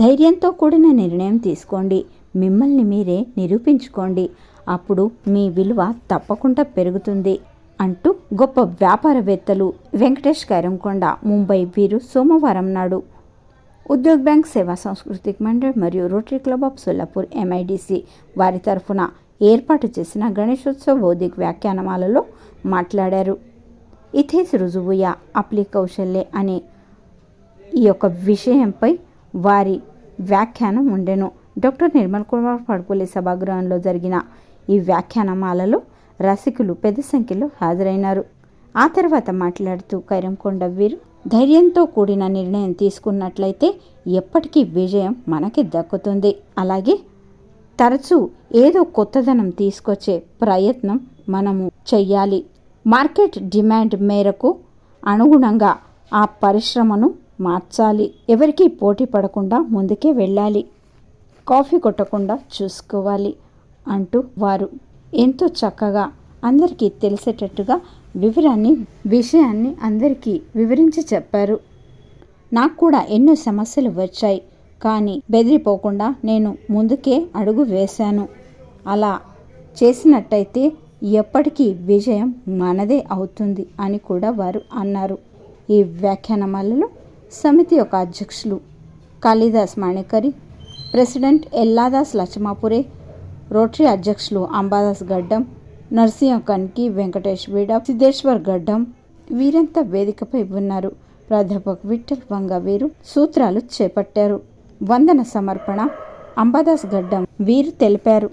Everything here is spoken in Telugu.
ధైర్యంతో కూడిన నిర్ణయం తీసుకోండి. మిమ్మల్ని మీరే నిరూపించుకోండి. అప్పుడు మీ విలువ తప్పకుండా పెరుగుతుంది అంటూ గొప్ప వ్యాపారవేత్తలు వెంకటేష్ కైరంకొండ ముంబై వీరు సోమవారం నాడు ఉద్యోగ్ బ్యాంక్ సేవా సాంస్కృతిక మండల్ మరియు rotary club of Solapur MIDC వారి తరఫున ఏర్పాటు చేసిన గణేశోత్సవ బౌద్ధిక్ వ్యాఖ్యానమాలలో మాట్లాడారు. ఇథేస్ రుజువుయా అప్లి కౌశల్యే అనే ఈ యొక్క విషయంపై వారి వ్యాఖ్యానం ఉండెను. డాక్టర్ నిర్మల్ కుమార్ పడుపులే సభాగృహంలో జరిగిన ఈ వ్యాఖ్యానమాలలో రసికులు పెద్ద సంఖ్యలో హాజరైనారు. ఆ తర్వాత మాట్లాడుతూ కైరంకొండ వీరు ధైర్యంతో కూడిన నిర్ణయం తీసుకున్నట్లయితే ఎప్పటికీ విజయం మనకి దక్కుతుంది. అలాగే తరచూ ఏదో కొత్తదనం తీసుకొచ్చే ప్రయత్నం మనము చెయ్యాలి. మార్కెట్ డిమాండ్ మేరకు అనుగుణంగా ఆ పరిశ్రమను మార్చాలి. ఎవరికీ పోటీ పడకుండా ముందుకే వెళ్ళాలి. కాఫీ కొట్టకుండా చూసుకోవాలి అంటూ వారు ఎంతో చక్కగా అందరికీ తెలిసేటట్టుగా విషయాన్ని అందరికీ వివరించి చెప్పారు. నాకు కూడా ఎన్నో సమస్యలు వచ్చాయి, కానీ బెదిరిపోకుండా నేను ముందుకే అడుగు వేశాను. అలా చేసినట్టయితే ఎప్పటికీ విజయం మనదే అవుతుంది అని కూడా వారు అన్నారు. ఈ వ్యాఖ్యానమాలలో సమితి యొక్క అధ్యక్షులు కాళిదాస్ మాణికరి, ప్రెసిడెంట్ ఎల్లాదాస్ లచ్చమాపురే, రోటరీ అధ్యక్షులు అంబాదాస్ గడ్డం, నర్సింహ కన్కి, వెంకటేష్ వీడ, సిద్ధేశ్వర్ గడ్డం వీరంతా వేదికపై ఉన్నారు. ప్రాధ్యాపక్ విఠల్ వంగ వీరు సూత్రాలు చేపట్టారు. వందన సమర్పణ అంబాదాస్ గడ్డం వీరు తెలిపారు.